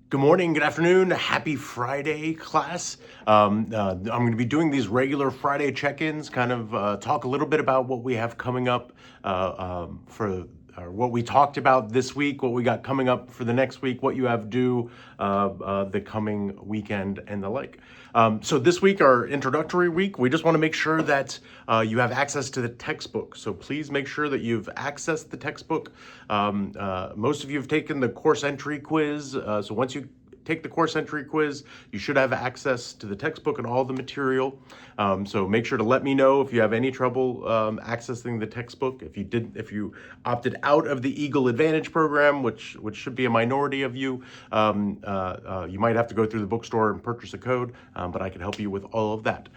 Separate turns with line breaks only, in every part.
Good morning, good afternoon, happy Friday, class. I'm going to be doing these regular Friday check-ins, kind of talk a little bit about what we have coming up for what we talked about this week, what we got coming up for the next week, what you have due the coming weekend, and the like. So this week, our introductory week, we just want to make sure that you have access to the textbook. So please make sure that you've accessed the textbook. Most of you have taken the course entry quiz. So once you take the course entry quiz, you should have access to the textbook and all the material. So make sure to let me know if you have any trouble accessing the textbook. If you opted out of the Eagle Advantage program, which should be a minority of you, you might have to go through the bookstore and purchase a code, but I can help you with all of that.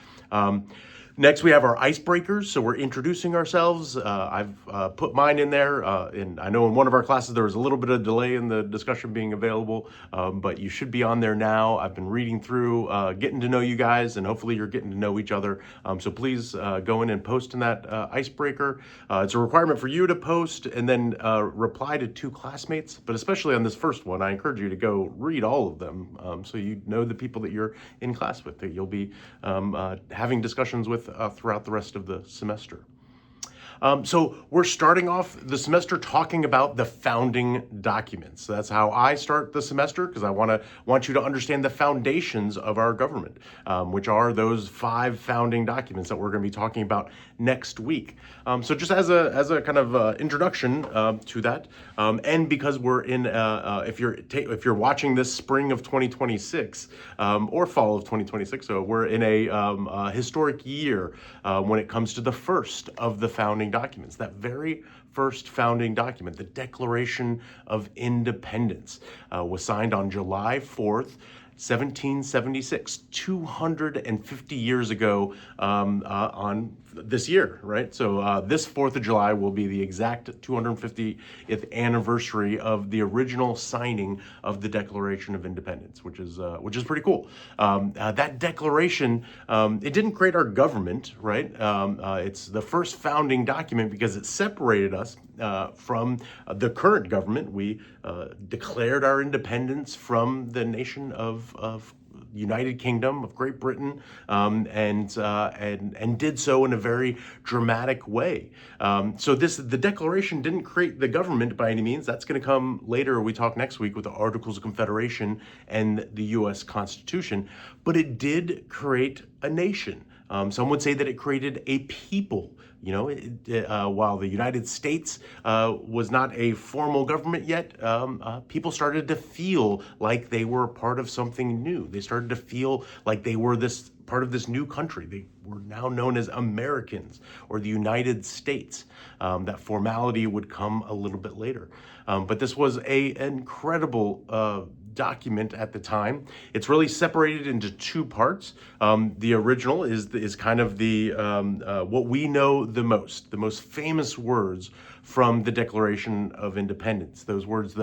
Next, we have our icebreakers. So we're introducing ourselves. I've put mine in there. And I know in one of our classes there was a little bit of delay in the discussion being available, but you should be on there now. I've been reading through, getting to know you guys, and hopefully you're getting to know each other. So please go in and post in that icebreaker. It's a requirement for you to post and then reply to 2 classmates, but especially on this first one, I encourage you to go read all of them so you know the people that you're in class with, that you'll be having discussions with throughout the rest of the semester. So we're starting off the semester talking about the founding documents. So that's how I start the semester, because I want you to understand the foundations of our government, which are those 5 founding documents that we're going to be talking about next week. So just as a kind of introduction to that, and because we're in, if you're watching this spring of 2026 or fall of 2026, so we're in a historic year when it comes to the first of the founding documents, that very first founding document, the Declaration of Independence, was signed on July 4th, 1776, 250 years ago on this year, right? So this 4th of July will be the exact 250th anniversary of the original signing of the Declaration of Independence, which is pretty cool. That declaration, it didn't create our government, right? It's the first founding document because it separated us from the current government. We declared our independence from the nation of United Kingdom of Great Britain, and did so in a very dramatic way. So the Declaration didn't create the government by any means. That's going to come later. We talk next week with the Articles of Confederation and the U.S. Constitution, but it did create a nation. Some would say that it created a people. You know, while the United States was not a formal government yet, people started to feel like they were part of something new. They started to feel like they were this part of this new country. They were now known as Americans or the United States. That formality would come a little bit later. But this was an incredible document at the time. It's really separated into 2 parts. The original is kind of the what we know the most famous words from the Declaration of Independence. Those words,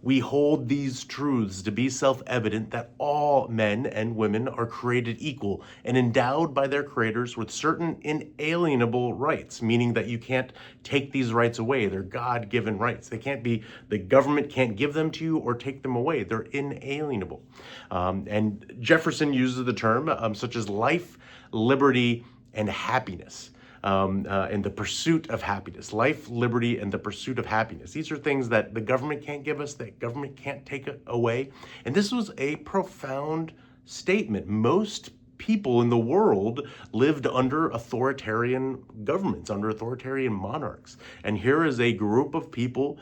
we hold these truths to be self-evident that all men and women are created equal and endowed by their creators with certain inalienable rights, meaning that you can't take these rights away. They're God-given rights. The government can't give them to you or take them away. They're inalienable. And Jefferson uses the term such as life, liberty, and happiness. And the pursuit of happiness, life, liberty, and the pursuit of happiness. These are things that the government can't give us, that government can't take away. And this was a profound statement. Most people in the world lived under authoritarian governments, under authoritarian monarchs. And here is a group of people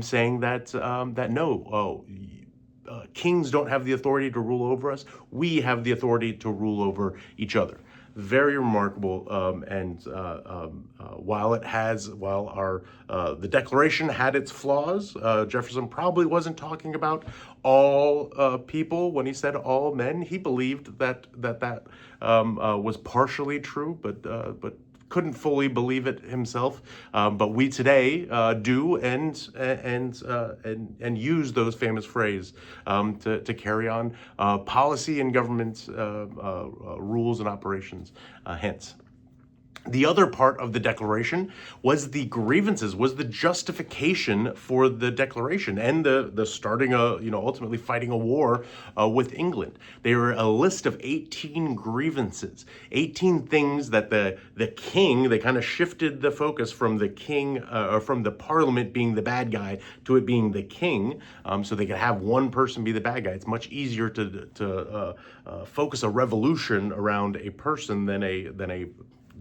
saying that no, kings don't have the authority to rule over us. We have the authority to rule over each other. Very remarkable, while the Declaration had its flaws, Jefferson probably wasn't talking about all people when he said all men. He believed that was partially true, but couldn't fully believe it himself. But we today do and use those famous phrases to carry on policy and government rules and operations hence. The other part of the Declaration was the grievances, was the justification for the Declaration and the starting a, ultimately fighting a war with England. They were a list of 18 grievances, 18 things that the king, they kind of shifted the focus from the king, or from the parliament being the bad guy to it being the king, so they could have one person be the bad guy. It's much easier to focus a revolution around a person than a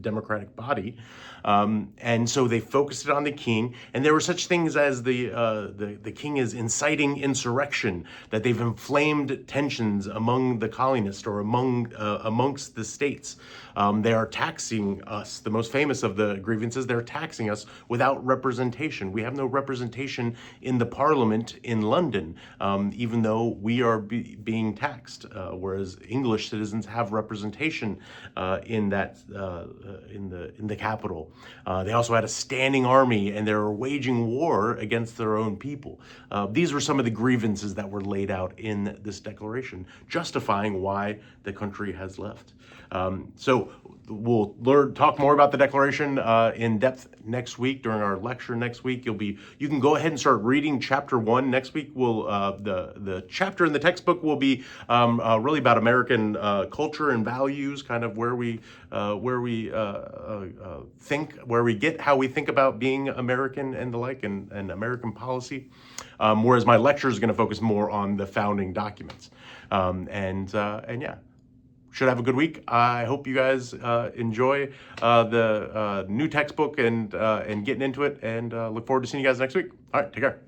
democratic body, and so they focused it on the king. And there were such things as the king is inciting insurrection, that they've inflamed tensions among the colonists or amongst the states. They are taxing us. The most famous of the grievances, they're taxing us without representation. We have no representation in the parliament in London, even though we are being taxed, whereas English citizens have representation in that. In the capital. They also had a standing army, and they were waging war against their own people. These were some of the grievances that were laid out in this declaration, justifying why the country has left. So we'll talk more about the Declaration in depth next week during our lecture next week. You can go ahead and start reading chapter 1 next week. The chapter in the textbook will be really about American culture and values, kind of where we think, where we get how we think about being American and the like, and American policy. Whereas my lecture is going to focus more on the founding documents. And yeah. Should have a good week. I hope you guys enjoy the new textbook and getting into it, and look forward to seeing you guys next week. All right, take care.